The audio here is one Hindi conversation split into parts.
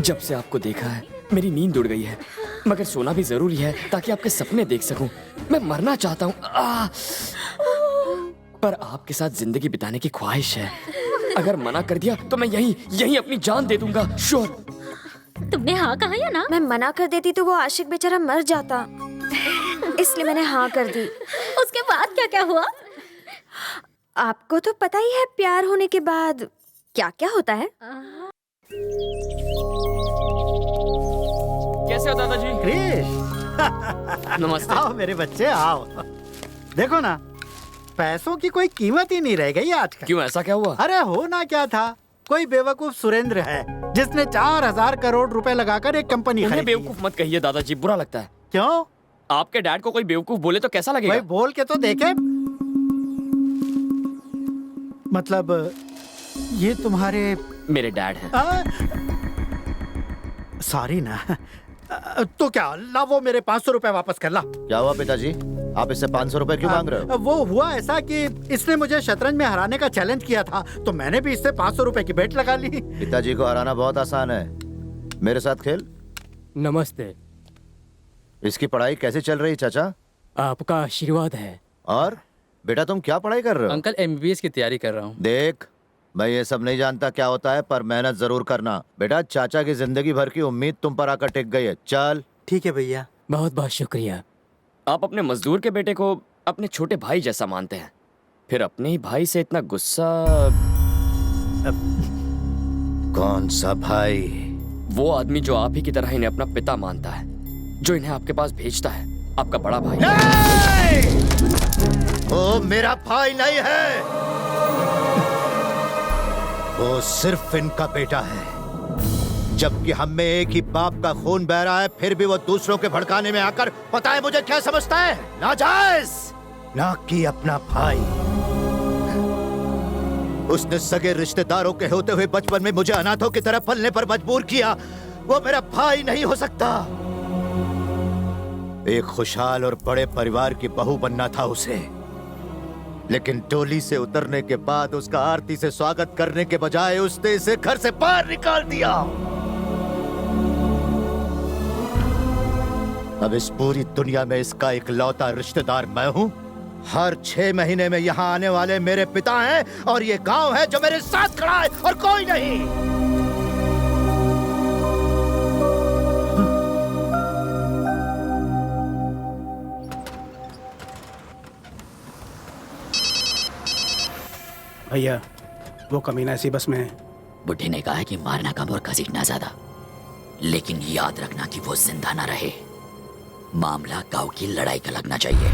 जब से आपको देखा है मेरी नींद उड़ गई है, मगर सोना भी जरूरी है ताकि आपके सपने देख सकूं। मैं मरना चाहता हूँ, पर आपके साथ जिंदगी बिताने की ख्वाहिश है। अगर मना कर दिया तो मैं यहीं अपनी जान दे दूंगा। श्योर। तुमने हाँ कहा या ना? मैं मना कर देती तो वो आशिक बेचारा मर जाता, इसलिए मैंने हाँ कर दी। उसके बाद क्या क्या हुआ? आपको तो पता ही है प्यार होने के बाद क्या क्या होता है। कैसे हो दादाजी? क्रिश, नमस्ते। आओ मेरे बच्चे आओ। देखो ना, पैसों की कोई कीमत ही नहीं रह गई आजकल। क्यों, ऐसा क्या हुआ? अरे होना क्या था, कोई बेवकूफ सुरेंद्र है जिसने 4,000 करोड़ रुपए लगाकर एक कंपनी उन्हें खरीदी। बेवकूफ मत कहिए दादाजी, बुरा लगता है। क्यों? आपके डैड को कोई बेवकूफ बोले तो कैसा लगेगा? भाई बोल के तो देखे। मतलब ये तुम्हारे मेरे डैड हैं। सॉरी ना। तो क्या ला, वो मेरे 500 रुपए वापस कर ला। क्या हुआ पिताजी, आप इससे 500 रुपए क्यों मांग रहे हो? वो हुआ ऐसा कि इसने मुझे शतरंज में हराने का चैलेंज किया था, तो मैंने भी इससे 500 रुपए की बेट लगा ली। पिताजी को हराना बहुत आसान है, मेरे साथ खेल। नमस्ते। इसकी पढ़ाई कैसे चल रही चाचा? आपका आशीर्वाद है। और बेटा तुम क्या पढ़ाई कर रहे हो? अंकल MBBS की तैयारी कर रहा हूँ। देख, मैं ये सब नहीं जानता क्या होता है, पर मेहनत जरूर करना। बेटा चाचा की जिंदगी भर की उम्मीद तुम पर आकर टिक गई है। चल। ठीक है भैया। बहुत बहुत शुक्रिया। आप अपने मजदूर के बेटे को अपने छोटे भाई जैसा मानते हैं, फिर अपने ही भाई से इतना गुस्सा। कौन सा भाई? वो आदमी जो आप ही की तरह इन्हें अपना पिता मानता है, जो इन्हें आपके पास भेजता है, आपका बड़ा भाई। वो मेरा भाई नहीं है, वो सिर्फ इनका बेटा है। जबकि हम में एक ही बाप का खून बह रहा है, फिर भी वो दूसरों के भड़काने में आकर पता है मुझे क्या समझता है? नाजायज, ना कि अपना भाई। उसने सगे रिश्तेदारों के होते हुए बचपन में मुझे अनाथों की तरह पलने पर मजबूर किया। वो मेरा भाई नहीं हो सकता। एक खुशहाल और बड़े परिवार की बहू बनना था उसे, लेकिन टोली से उतरने के बाद उसका आरती से स्वागत करने के बजाय उसने इसे घर से बाहर निकाल दिया। अब इस पूरी दुनिया में इसका इकलौता रिश्तेदार मैं हूं। हर 6 महीने में यहाँ आने वाले मेरे पिता हैं, और ये गांव है जो मेरे साथ खड़ा है और कोई नहीं। भैया, वो कमीना इसी बस में है। बुढ़े ने कहा है कि मारना कम और घसीटना ज्यादा, लेकिन याद रखना कि वो जिंदा ना रहे। मामला गांव की लड़ाई का लगना चाहिए।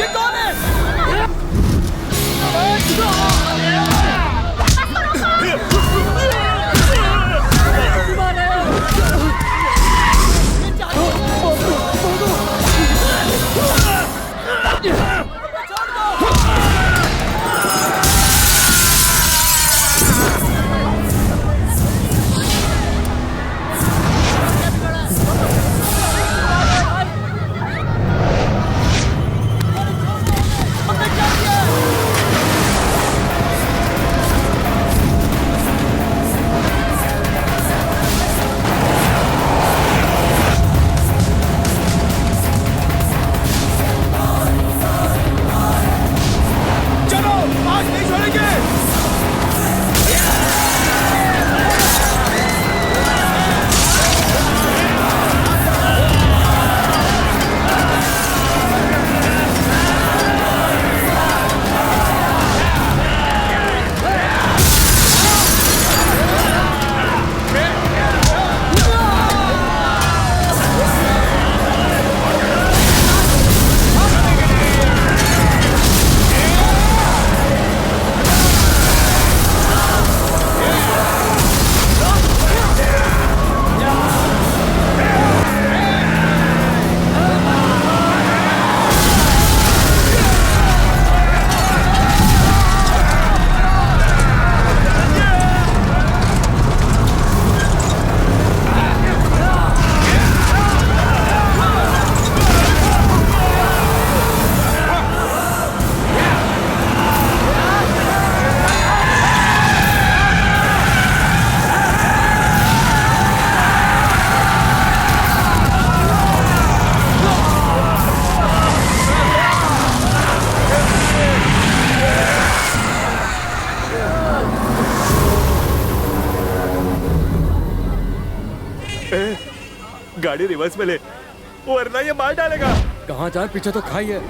ये कौन है? गाड़ी रिवर्स में ले, वरना ये मार डालेगा। कहाँ जाए, पीछे तो खाई है।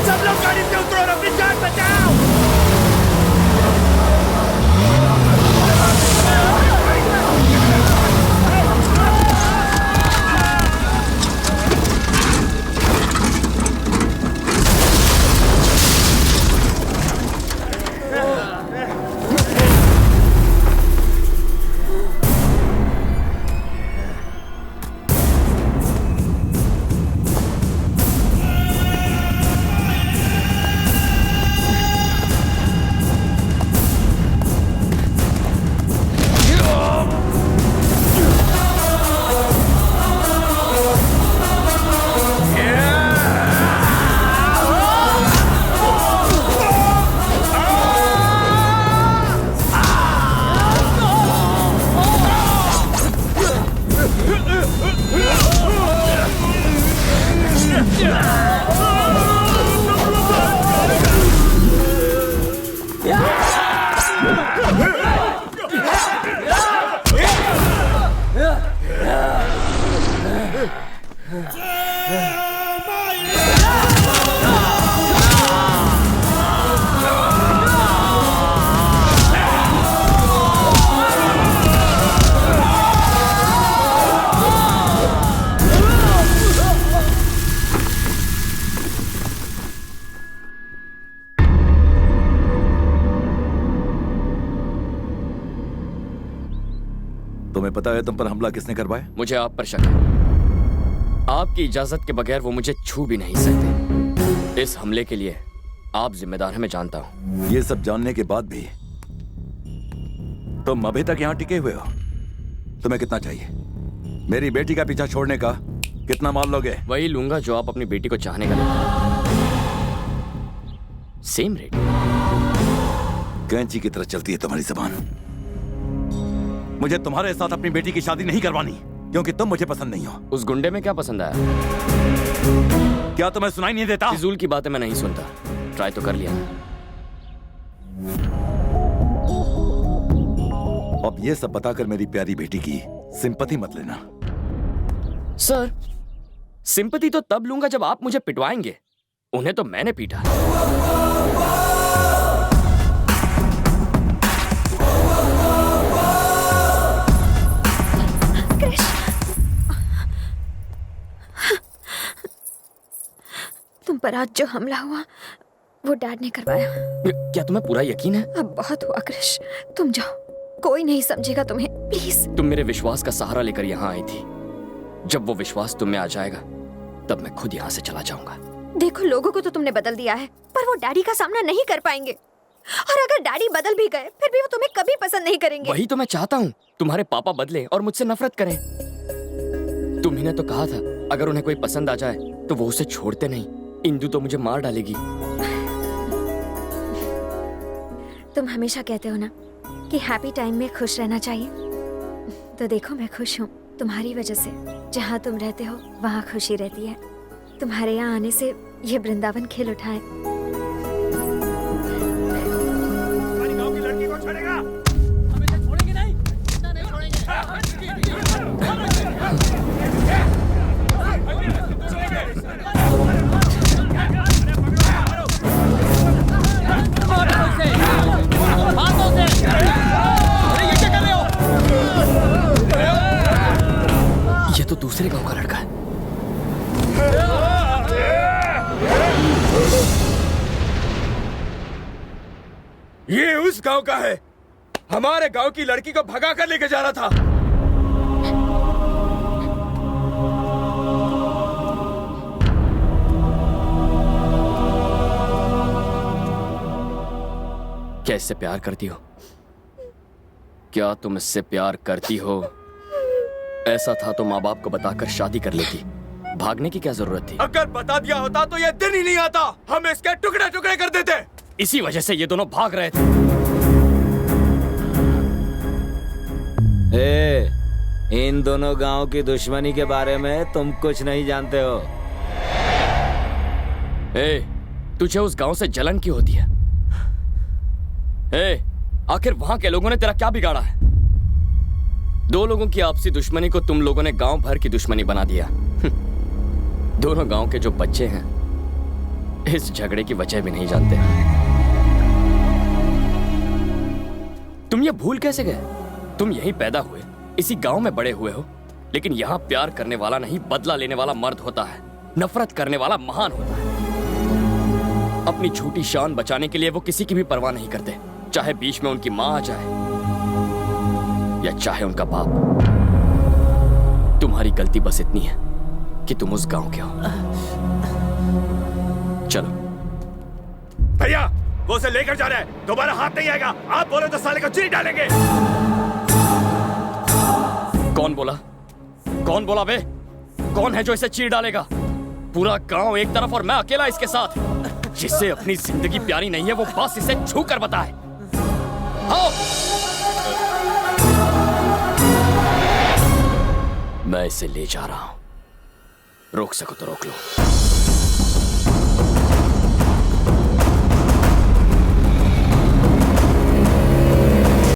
सब लोग गाड़ी से उतरो और अपनी जान बचाओ। तुम्हें पता है तुम पर हमला किसने करवाया? मुझे आप पर शक है। आपकी इजाजत के बगैर वो मुझे छू भी नहीं सकते। इस हमले के लिए आप जिम्मेदार हैं, मैं जानता हूं। ये सब जानने के बाद भी तुम अभी तक यहाँ टिके हुए हो। तुम्हें कितना चाहिए? मेरी बेटी का पीछा छोड़ने का कितना माल लोगे? वही लूंगा जो आप अपनी बेटी को चाहने का लेते। Same rate. कैंची की तरह चलती है तुम्हारी जबान। मुझे तुम्हारे साथ अपनी बेटी की शादी नहीं करवानी, क्योंकि तुम मुझे पसंद नहीं हो। उस गुंडे में क्या पसंद आया? क्या तुम्हें सुनाई नहीं देता? फिजूल की बातें मैं नहीं सुनता। ट्राई तो कर लिया। अब ये सब बताकर मेरी प्यारी बेटी की सिंपैथी मत लेना। सर, सिंपैथी तो तब लूंगा जब आप मुझे पिटवाएंगे। उन्हें तो मैंने पीटा। तुम पर आज जो हमला हुआ वो डैड ने करवाया। क्या तुम्हें पूरा यकीन है? अब बहुत हुआ क्रिश, तुम जाओ, कोई नहीं समझेगा तुम्हें, प्लीज। तुम मेरे विश्वास का सहारा लेकर यहाँ आई थी। जब वो विश्वास तुम में आ जाएगा तब मैं खुद यहाँ से चला जाऊंगा। देखो, लोगों को तो तुमने बदल दिया है, पर वो डैडी का सामना नहीं कर पाएंगे। और अगर डैडी बदल भी गए फिर भी वो तुम्हें कभी पसंद नहीं करेंगे। वही तो मैं चाहता हूँ, तुम्हारे पापा बदले और मुझसे नफरत करें। तुम्ही ने तो कहा था अगर उन्हें कोई पसंद आ जाए तो वो उसे छोड़ते नहीं। इंदु तो मुझे मार डालेगी। तुम हमेशा कहते हो ना कि हैप्पी टाइम में खुश रहना चाहिए, तो देखो मैं खुश हूँ तुम्हारी वजह से। जहाँ तुम रहते हो वहाँ खुशी रहती है। तुम्हारे यहाँ आने से ये वृंदावन खिल उठा है। गांव की लड़की को छोड़ेगा? छोड़ेंगे नहीं, नहीं छोड़ेंगे। ये तो दूसरे गांव का लड़का है। ये उस गांव का है। हमारे गांव की लड़की को भगा कर लेके जा रहा था। क्या इससे प्यार करती हो? क्या तुम इससे प्यार करती हो? ऐसा था तो माँ बाप को बताकर शादी कर लेती। भागने की क्या जरूरत थी? अगर बता दिया होता तो ये दिन ही नहीं आता। हम इसके टुकड़े टुकड़े कर देते। इसी वजह से ये दोनों भाग रहे थे। इन दोनों गांव की दुश्मनी के बारे में तुम कुछ नहीं जानते हो। तुझे उस गांव से जलन क्यों होती है? आखिर वहां के लोगों ने तेरा क्या बिगाड़ा है? दो लोगों की आपसी दुश्मनी को तुम लोगों ने गांव भर की दुश्मनी बना दिया। दोनों गांव के जो बच्चे हैं इस झगड़े की वजह भी नहीं जानते। तुम ये भूल कैसे गए? तुम यहीं पैदा हुए, इसी गांव में बड़े हुए हो, लेकिन यहां प्यार करने वाला नहीं, बदला लेने वाला मर्द होता है, नफरत करने वाला महान होता है। अपनी झूठी शान बचाने के लिए वो किसी की भी परवाह नहीं करते, चाहे बीच में उनकी मां आ जाए या चाहे उनका बाप। तुम्हारी गलती बस इतनी है कि तुम उस गांव के हो। चलो। भैया, वो उसे लेकर जा रहा है, दोबारा हाथ नहीं आएगा। आप बोले तो साले को चीर डालेंगे। कौन बोला? कौन बोला बे? कौन है जो इसे चीर डालेगा? पूरा गांव एक तरफ और मैं अकेला इसके साथ। जिससे अपनी जिंदगी प्यारी नहीं है वो बस इसे छू कर बताए। आओ। मैं इसे ले जा रहा हूं, रोक सको तो रोक लो।